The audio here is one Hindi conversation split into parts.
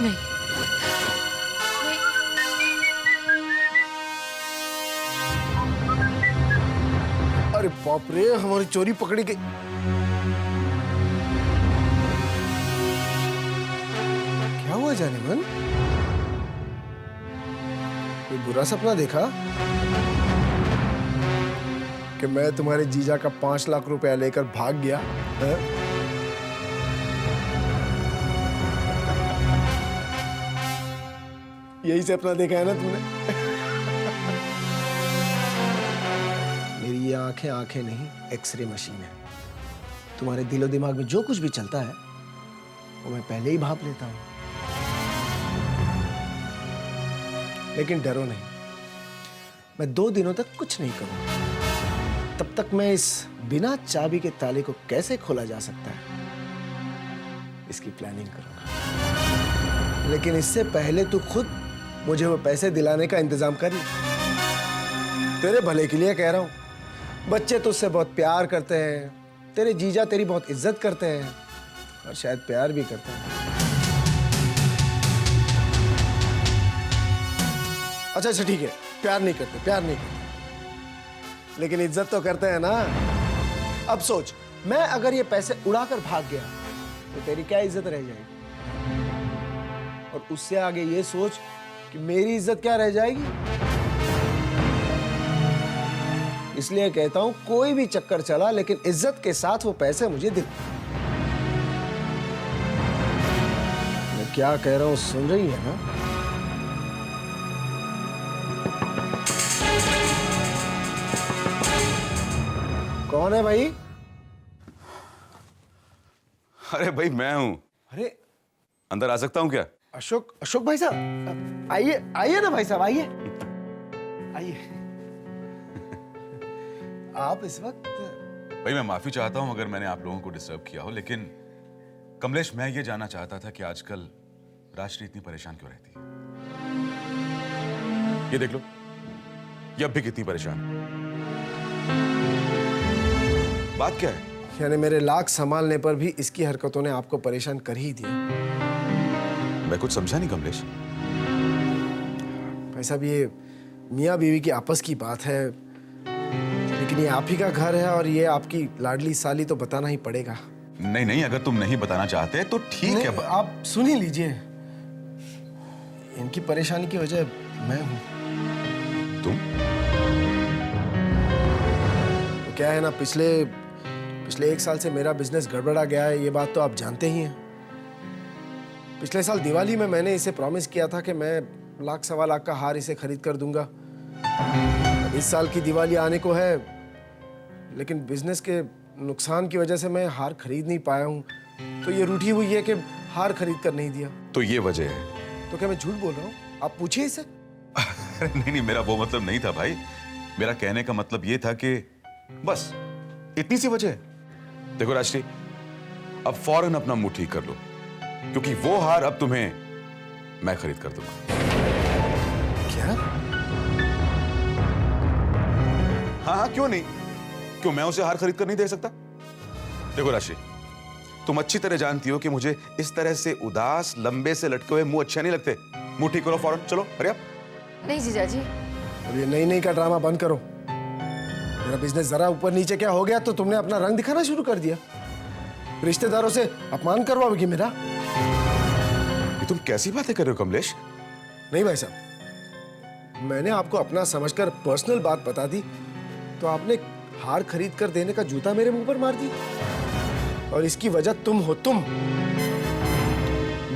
नहीं, अरे बाप रे, हमारी चोरी पकड़ी गई। क्या हुआ जाने मन? कोई बुरा सपना देखा कि मैं तुम्हारे जीजा का 5 लाख रुपया लेकर भाग गया है? यही सपना देखा है ना तुमने? मेरी ये आंखें आंखें नहीं, एक्सरे मशीन है। तुम्हारे दिलो दिमाग में जो कुछ भी चलता है वो मैं पहले ही भाप लेता हूं। लेकिन डरो नहीं, मैं 2 दिनों तक कुछ नहीं करूंगा। तब तक मैं इस बिना चाबी के ताले को कैसे खोला जा सकता है इसकी प्लानिंग करूंगा। लेकिन इससे पहले तू खुद मुझे वो पैसे दिलाने का इंतजाम कर ले। तेरे भले के लिए कह रहा हूं। बच्चे तुझसे बहुत प्यार करते हैं, तेरे जीजा तेरी बहुत इज्जत करते हैं और शायद प्यार भी करते हैं। अच्छा ठीक है, प्यार नहीं करते, लेकिन इज्जत तो करते हैं ना। अब सोच, मैं अगर ये पैसे उड़ाकर भाग गया तो तेरी क्या इज्जत रह जाएगी? और उससे आगे ये सोच कि मेरी इज्जत क्या रह जाएगी। इसलिए कहता हूं, कोई भी चक्कर चला लेकिन इज्जत के साथ वो पैसे मुझे दे। मैं क्या कह रहा हूं सुन रही है ना? कौन है भाई? अरे भाई मैं हूं। अरे अंदर आ सकता हूं क्या? अशोक भाई साहब, आइए ना भाई साहब, आइए। आप इस वक्त? भाई मैं माफी चाहता हूं अगर मैंने आप लोगों को डिस्टर्ब किया हो, लेकिन कमलेश मैं ये जानना चाहता था कि आजकल राष्ट्री इतनी परेशान क्यों रहती है। ये देख लो, ये अब भी कितनी परेशान है। बात क्या है? यानी मेरे लाख संभालने पर भी इसकी हरकतों ने आपको परेशान कर ही दिया। मैं कुछ समझा नहीं कमलेश। भाई साहब, ये मियाँ बीवी की आपस की बात है, लेकिन ये आप ही का घर है और ये आपकी लाडली साली, तो बताना ही पड़ेगा। नहीं, अगर तुम नहीं बताना चाहते तो ठीक है। आप सुन ही लीजिए। इनकी परेशानी की वजह मैं हूं। तुम? तो क्या है ना, पिछले 1 साल से मेरा बिजनेस गड़बड़ा गया है, ये बात तो आप जानते ही हैं। पिछले साल दिवाली में मैंने इसे प्रॉमिस किया था कि मैं 1 लाख सवा लाख का हार इसे खरीद कर दूंगा। इस साल की दिवाली आने को है, लेकिन बिजनेस के नुकसान की वजह से मैं हार खरीद नहीं पाया हूं। तो ये रूठी हुई है कि हार खरीद कर नहीं दिया। तो ये वजह है? तो क्या मैं झूठ बोल रहा हूँ? आप पूछिए इसे। नहीं, मेरा वो मतलब नहीं था भाई। मेरा कहने का मतलब ये था कि बस इतनी सी वजह है। देखो राष्ट्री, अब फौरन अपना मुंह ठीक कर लो, क्योंकि वो हार अब तुम्हें मैं खरीद कर दूंगा। क्या? हाँ, क्यों नहीं? क्यों मैं उसे हार खरीद कर नहीं दे सकता? देखो राशि, तुम अच्छी तरह जानती हो कि मुझे इस तरह से उदास, लंबे से लटके हुए मुंह अच्छे नहीं लगते। मुंह ठीक करो फौरन, चलो हरी आप। नहीं जीजा जी। अब ये नई का ड्रामा बंद करो। मेरा बिजनेस जरा ऊपर नीचे क्या हो गया तो तुमने अपना रंग दिखाना शुरू कर दिया। रिश्तेदारों से अपमान करवाओगी मेरा। ये तुम कैसी बातें कर रहे हो कमलेश? नहीं भाई साहब, मैंने आपको अपना समझकर पर्सनल बात बता दी तो आपने हार खरीद कर देने का जूता मेरे मुंह पर मार दी। और इसकी वजह तुम हो। तुम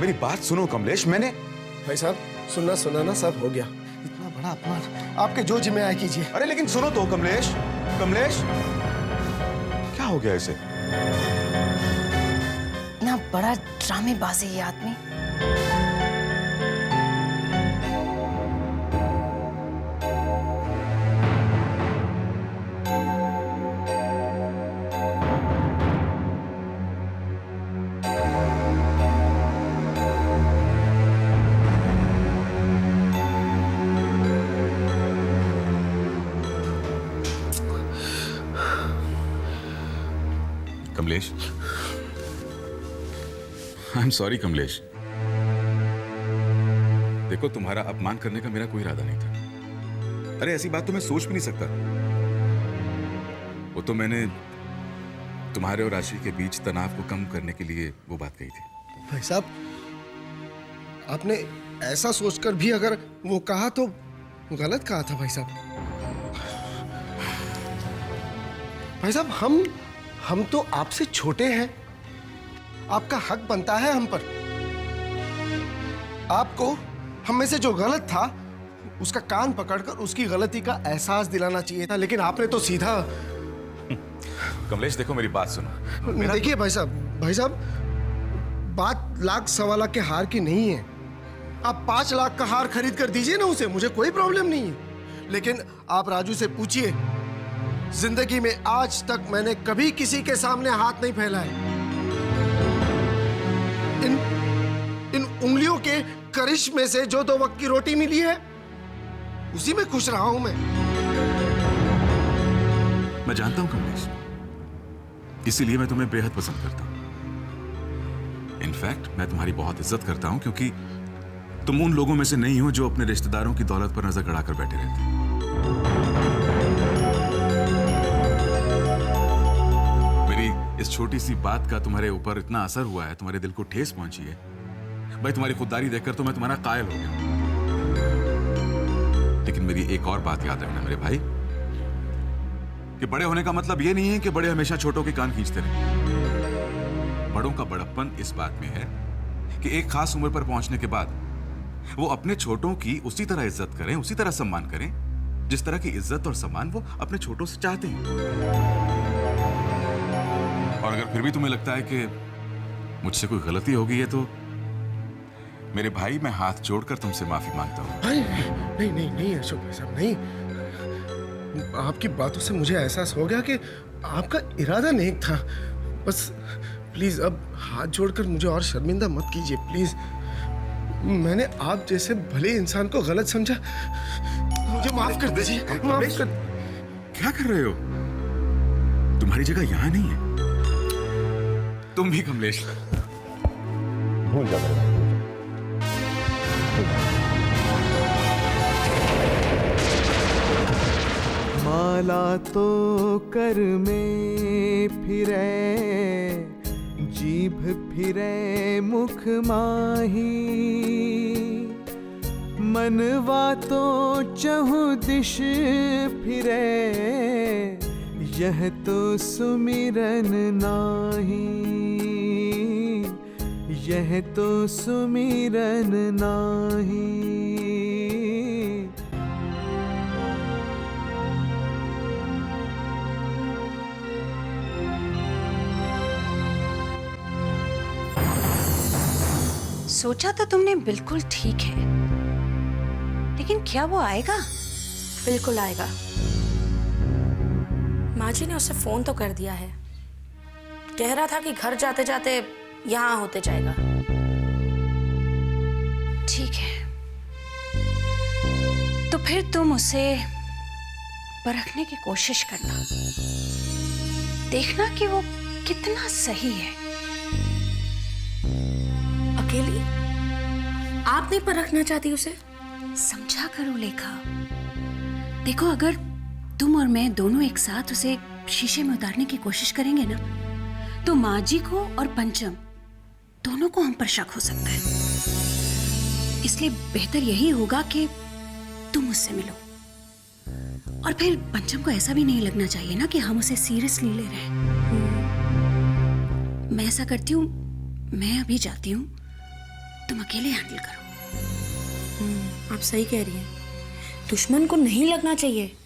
मेरी बात सुनो कमलेश। मैंने भाई साहब, सुनना ना सब हो गया। इतना बड़ा अपमान आपके जो जिम्मे आए कीजिए। अरे लेकिन सुनो तो कमलेश, क्या हो गया इसे? ना बड़ा ड्रामेबाज है ये आदमी। Kamlesh, I am sorry Kamlesh. देखो, तुम्हारा अपमान करने का मेरा कोई इरादा नहीं था। अरे ऐसी बात तो मैं सोच भी नहीं सकता। वो तो मैंने तुम्हारे और राशि के बीच तनाव को कम करने के लिए वो बात कही थी। भाई साहब, आपने ऐसा सोचकर भी अगर वो कहा तो गलत कहा था भाई साहब। भाई साहब, हम तो आपसे छोटे हैं। आपका हक बनता है हम पर। आपको हम में से जो गलत था उसका कान पकड़कर उसकी गलती का एहसास दिलाना चाहिए था, लेकिन आपने तो सीधा। कमलेश देखो, मेरी बात सुनो। देखिए भाई साहब, बात लाख सवा लाख के हार की नहीं है। आप 5 लाख का हार खरीद कर दीजिए ना उसे, मुझे कोई प्रॉब्लम नहीं है। लेकिन आप राजू से पूछिए, जिंदगी में आज तक मैंने कभी किसी के सामने हाथ नहीं फैलाए। इन उंगलियों के करिश्मे से जो 2 वक्त की रोटी मिली है उसी में खुश रहा हूं मैं जानता हूं कमलेश, इसीलिए मैं तुम्हें बेहद पसंद करता हूं। इनफैक्ट मैं तुम्हारी बहुत इज्जत करता हूं, क्योंकि तुम उन लोगों में से नहीं हो जो अपने रिश्तेदारों की दौलत पर नजर गड़ाकर बैठे रहते हैं। मेरी इस छोटी सी बात का तुम्हारे ऊपर इतना असर हुआ है, तुम्हारे दिल को ठेस पहुंची है भाई। तुम्हारी खुददारी देखकर तो मैं तुम्हारा कायल हो गया। लेकिन मेरी एक और बात याद रखना मेरे भाई, कि बड़े होने का मतलब यह नहीं है कि बड़े हमेशा छोटों के कान खींचते रहे। बड़ों का बड़प्पन इस बात में है कि एक खास उम्र पर पहुंचने के बाद वो अपने छोटों की उसी तरह इज्जत करें, उसी तरह सम्मान करें जिस तरह की इज्जत और सम्मान वो अपने छोटों से चाहते हैं। और अगर फिर भी तुम्हें लगता है कि मुझसे कोई गलती हो गई है तो मेरे भाई, मैं हाथ जोड़कर तुमसे माफी मांगता हूं। नहीं अशोक भाई साहब, नहीं। आपकी बातों से मुझे एहसास हो गया कि आपका इरादा नेक था। बस प्लीज अब हाथ जोड़कर मुझे और शर्मिंदा मत कीजिए प्लीज। मैंने आप जैसे भले इंसान को गलत समझा, मुझे माफ कर दीजिए। माफ कर। क्या कर रहे हो? तुम्हारी जगह यहां नहीं है। तुम भी कमलेश भूल जाओ। माला तो कर में फिरे, जीभ फिरे मुख माही। मनवा तो चहु दिश फिरे, यह तो सुमिरन नाही। यह तो सुमिरन नाही। सोचा तो तुमने बिल्कुल ठीक है, लेकिन क्या वो आएगा? बिल्कुल आएगा। माँ जी ने उसे फोन तो कर दिया है। कह रहा था कि घर जाते जाते यहाँ होते जाएगा। ठीक है, तो फिर तुम उसे परखने की कोशिश करना, देखना कि वो कितना सही है। अकेली? आप नहीं परखना चाहती उसे? समझा करो लेखा। देखो, अगर तुम और मैं दोनों एक साथ उसे शीशे में उतारने की कोशिश करेंगे ना, तो माँ जी को और पंचम दोनों को हम पर शक हो सकता है। इसलिए बेहतर यही होगा कि तुम उससे मिलो। और फिर पंचम को ऐसा भी नहीं लगना चाहिए ना कि हम उसे सीरियसली ले रहे हैं। मैं ऐसा करती हूँ, मैं अभी जाती हूँ, तुम अकेले हैंडल करो। आप सही कह रही हैं। दुश्मन को नहीं लगना चाहिए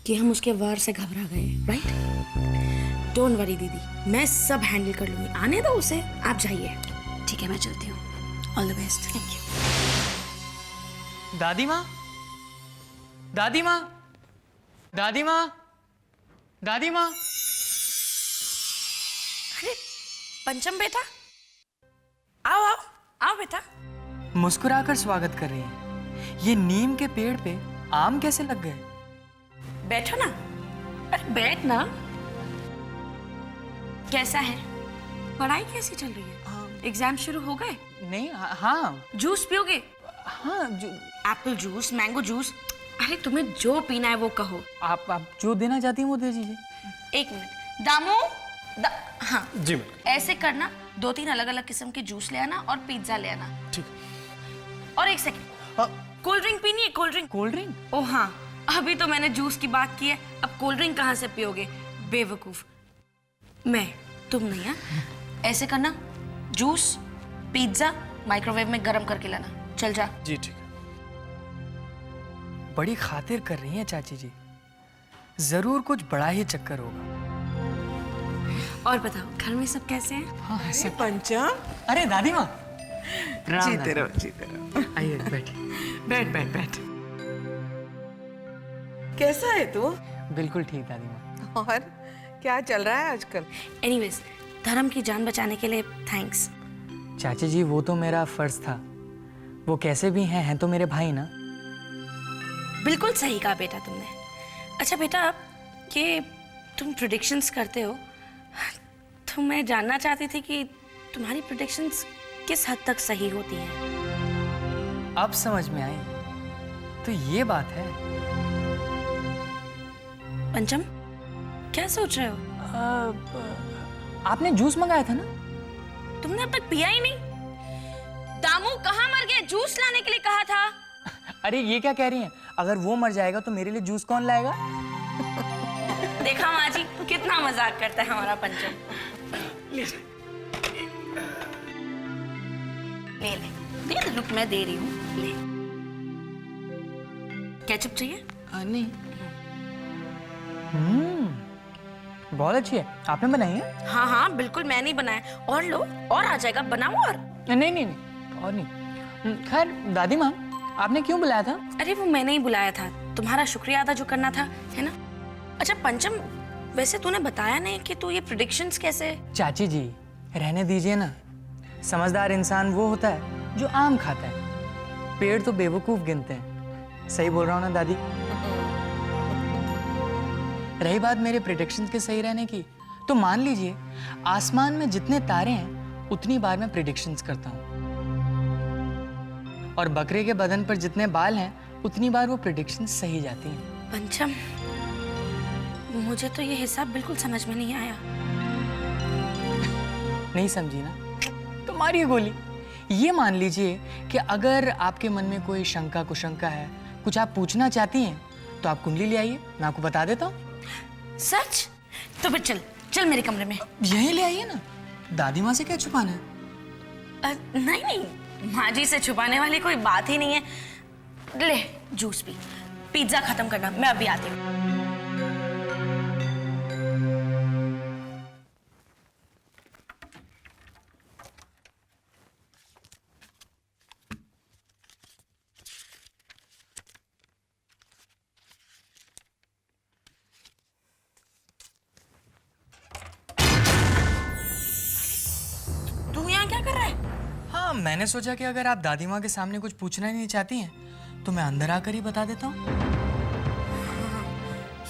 कि हम उसके वार से घबरा गए, राइट? डोंट वरी दीदी, मैं सब हैंडल कर लूंगी। आने दो उसे, आप जाइए। ठीक है, मैं चलती हूँ। All the best. Thank you. दादी माँ, दादी माँ, दादी माँ, दादी माँ। अरे पंचम बेटा, आओ आओ आओ बेटा। मुस्कुराकर स्वागत कर रही है। ये नीम के पेड़ पे आम कैसे लग गए? बैठो ना। अरे बैठ ना। कैसा है? पढ़ाई कैसी चल रही है? एग्जाम शुरू हो गए? नहीं, हाँ। जूस पियोगे? हाँ जो एप्पल जूस, मैंगो जूस, अरे तुम्हें जो पीना है वो कहो। आप जो देना चाहती हैं वो दे दीजिए। एक मिनट दामू, हाँ जी मैम। ऐसे करना, 2-3 अलग अलग किस्म के जूस ले आना और पिज्जा ले आना। ठीक। और एक सेकंड, हाँ। कोल्ड ड्रिंक पीनी है? Cold drink? Cold drink? ओ हाँ, अभी तो मैंने जूस की बात की है, अब कोल्ड ड्रिंक कहाँ से पियोगे बेवकूफ। मैं, तुम नहीं। है ऐसे करना, जूस पिज्जा माइक्रोवेव में गरम करके लाना। चल जा। जी ठीक है। बड़ी खातिर कर रही हैं चाची जी, जरूर कुछ बड़ा ही चक्कर होगा। और बताओ घर में सब कैसे हैं? हाँ ऐसे। पंचम, अरे दादी माँ, जीते रहो जीते रहो। आइए बैठिए। बैठ बैठ बैठ। कैसा है तू? बिल्कुल ठीक दादी माँ। और क्या चल रहा है आजकल? एनीवेज, धर्म की जान बचाने के लिए थैंक्स। चाची जी वो तो मेरा फर्ज था, वो कैसे भी हैं तो मेरे भाई ना। बिल्कुल सही कहा बेटा तुमने। अच्छा बेटा, ये तुम प्रेडिक्शंस करते हो, तो मैं जानना चाहती थी कि तुम्हारी प्रेडिक्शंस किस हद तक सही होती हैं। अब समझ में आई, तो ये बात है। पंचम, क्या सोच रहे हो? आपने जूस मंगाया था ना? तुमने अब तक पिया ही नहीं। दामू कहाँ मर गया? जूस लाने के लिए कहा था। अरे ये क्या कह रही हैं? अगर वो मर जाएगा तो मेरे लिए जूस कौन लाएगा? देखा माँ जी, कितना मजाक करता है हमारा पंचम। ले दे दे, रुक मैं दे रही हूँ। ले, केचप चाहिए? नहीं। बहुत अच्छी है, आपने बनाई है? हाँ हाँ बिल्कुल, मैं नहीं बनाया। और लो, और आ जाएगा, बनाओ और। नहीं नहीं नहीं, और नहीं। खैर दादी माँ, आपने क्यों बुलाया था? अरे वो मैंने ही बुलाया था, तुम्हारा शुक्रिया अदा जो करना था, है ना। अच्छा पंचम, वैसे तूने बताया नहीं कि तू ये प्रेडिक्शंस कैसे? चाची जी रहने दीजिए ना, समझदार इंसान वो होता है जो आम खाता है, पेड़ तो बेवकूफ गिनते हैं। सही बोल रहा हूँ ना दादी? रही बात मेरे प्रेडिक्शंस के सही रहने की, तो मान लीजिए आसमान में जितने तारे हैं उतनी बार मैं प्रेडिक्शंस करता हूँ, और बकरे के बदन पर जितने बाल हैं उतनी बार वो प्रेडिक्शंस सही जाती हैं। पंचम, मुझे तो ये हिसाब बिल्कुल समझ में नहीं आया। नहीं समझी ना? तो मारिए गोली। ये मान लीजिए कि अगर आपके मन में कोई शंका कुशंका है, कुछ आप पूछना चाहती हैं, तो आप कुंडली ले आइए, मैं आपको बता देता हूँ। सच? तो फिर चल चल मेरे कमरे में। यहीं ले आइए ना, दादी माँ से क्या छुपाना है? नहीं नहीं, माँ जी से छुपाने वाली कोई बात ही नहीं है। ले जूस पी, पिज्जा खत्म करना, मैं अभी आती हूँ। तू यहाँ क्या कर रहा है? हाँ मैंने सोचा कि अगर आप दादी माँ के सामने कुछ पूछना ही नहीं चाहती हैं तो मैं अंदर आकर ही बता देता हूँ।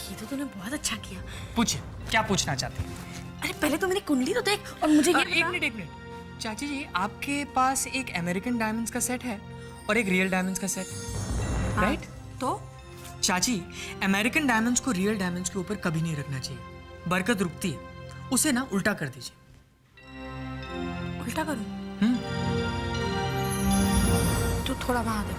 ये तो तूने बहुत अच्छा किया। पूछिए, क्या पूछना चाहते हैं? अरे पहले तो मेरी कुंडली तो देख और मुझे ये एक मिनट। चाची जी, आपके पास एक अमेरिकन डायमंड्स का सेट है और एक रियल डायमंड्स का सेट, राइट? तो चाची, अमेरिकन डायमंड्स को रियल डायमंड्स के ऊपर कभी नहीं रखना चाहिए, बरकत रुकती है। उसे ना उल्टा कर दीजिए। उल्टा करूं? तो थोड़ा वहां देख।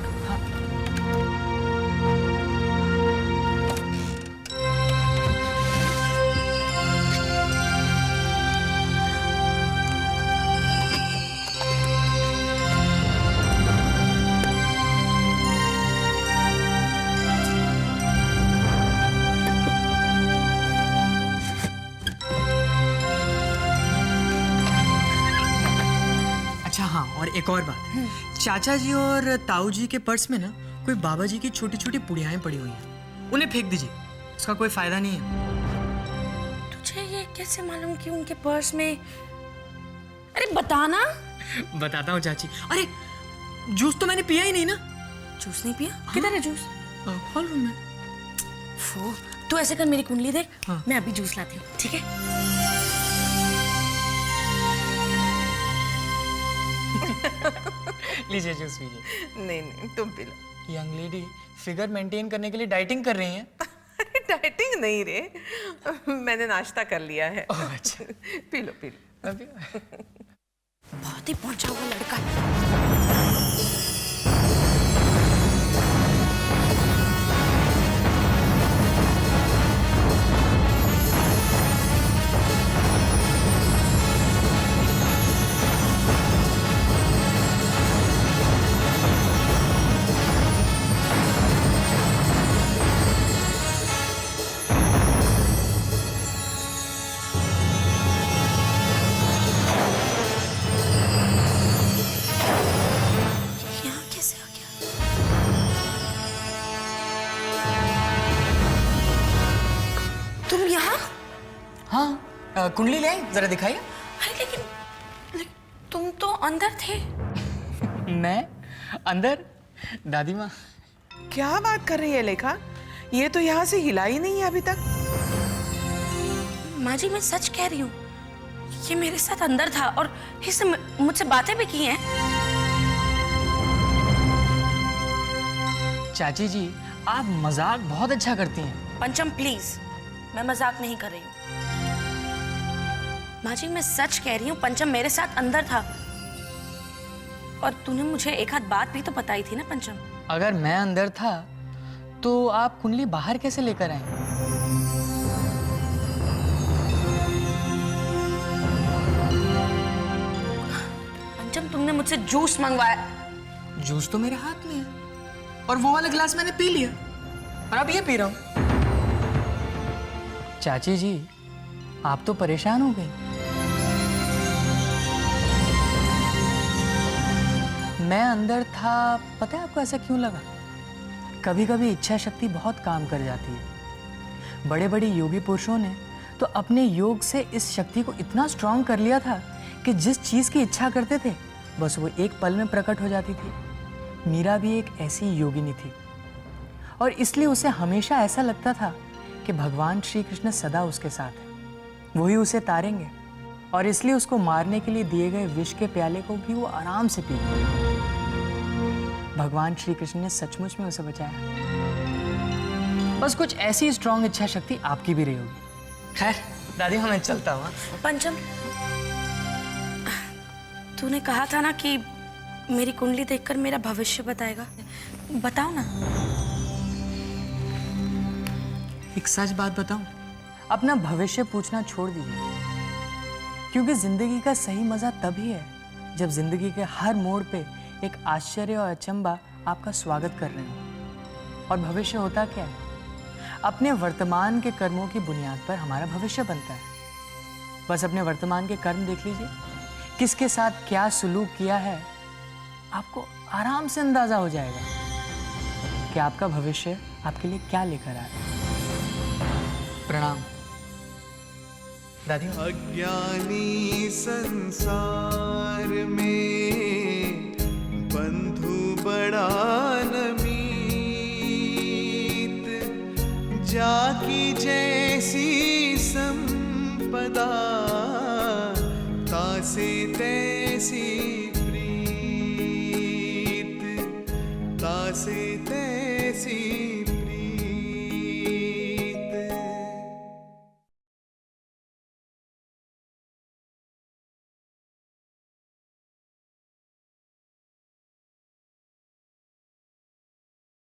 अच्छा हाँ, और एक और बात, चाचा जी और ताऊ जी के पर्स में ना कोई बाबा जी की छोटी छोटी पुड़ियाएं पड़ी हुई हैं, उन्हें फेंक दीजिए, उसका कोई फायदा नहीं है। तुझे ये कैसे मालूम कि उनके पर्स में? अरे बताना। बताता हूँ चाची। अरे जूस तो मैंने पिया ही नहीं ना। जूस नहीं पिया? किधर है जूस? हॉल रूम में। फो, तू ऐसे कर, मेरी कुंडली देख। हाँ। मैं अभी जूस लाती हूँ, ठीक है? लीजिए जूस पीजिए। नहीं नहीं, तुम P low. Young lady figure maintain करने के लिए डाइटिंग कर रही हैं? डाइटिंग नहीं रे, मैंने नाश्ता कर लिया है। अच्छा। P low P low. अभी बहुत ही पहुंचा हुआ लड़का है। यहाँ कैसे आ गया? तुम यहाँ? हाँ, कुंडली ले आई, जरा दिखाइए। अरे लेकिन तुम तो अंदर थे। मैं अंदर? दादी माँ, क्या बात कर रही है लेखा? ये तो यहाँ से हिला ही नहीं है अभी तक। माँ जी मैं सच कह रही हूँ, ये मेरे साथ अंदर था और इसने मुझसे बातें भी की हैं। चाची जी आप मजाक बहुत अच्छा करती हैं। पंचम प्लीज, मैं मजाक नहीं कर रही हूँ। माँ जी मैं सच कह रही हूँ, पंचम मेरे साथ अंदर था। और तूने मुझे एक आध बात भी तो बताई थी ना पंचम। अगर मैं अंदर था तो आप कुंडली बाहर कैसे लेकर आए? पंचम तुमने मुझसे जूस मंगवाया। जूस तो मेरे हाथ में है और वो वाला गिलास मैंने पी लिया और अब ये पी रहा हूं। चाची जी आप तो परेशान हो गई। मैं अंदर था, पता है आपको ऐसा क्यों लगा? कभी कभी इच्छा शक्ति बहुत काम कर जाती है। बड़े बड़े योगी पुरुषों ने तो अपने योग से इस शक्ति को इतना स्ट्रांग कर लिया था कि जिस चीज की इच्छा करते थे बस वो एक पल में प्रकट हो जाती थी। मीरा भी एक ऐसी योगिनी थी और इसलिए उसे हमेशा ऐसा लगता था कि भगवान श्री कृष्ण सदा उसके साथ है, वही उसे तारेंगे और इसलिए उसको मारने के लिए दिए गए विष के प्याले को भी वो आराम से पी गई। भगवान श्री कृष्ण ने सचमुच में उसे बचाया। बस कुछ ऐसी स्ट्रांग इच्छा शक्ति आपकी भी रही होगी। खैर दादी मैं चलता हूँ। पंचम तूने कहा था ना कि मेरी कुंडली देखकर मेरा भविष्य बताएगा, बताओ ना। एक सच बात बताऊं, अपना भविष्य पूछना छोड़ दीजिए, क्योंकि जिंदगी का सही मजा तभी है जब जिंदगी के हर मोड़ पे एक आश्चर्य और अचंबा आपका स्वागत कर रहे हो। और भविष्य होता क्या है? अपने वर्तमान के कर्मों की बुनियाद पर हमारा भविष्य बनता है। बस अपने वर्तमान के कर्म देख लीजिए, किसके साथ क्या सुलूक किया है, आपको आराम से अंदाजा हो जाएगा कि आपका भविष्य आपके लिए क्या लेकर आ रहा है। प्रणाम दादी। अज्ञानी संसार में बंधु बड़ा न मीत, जाकी जैसी संपदा तासे तैसी प्रीत, तासे तैसी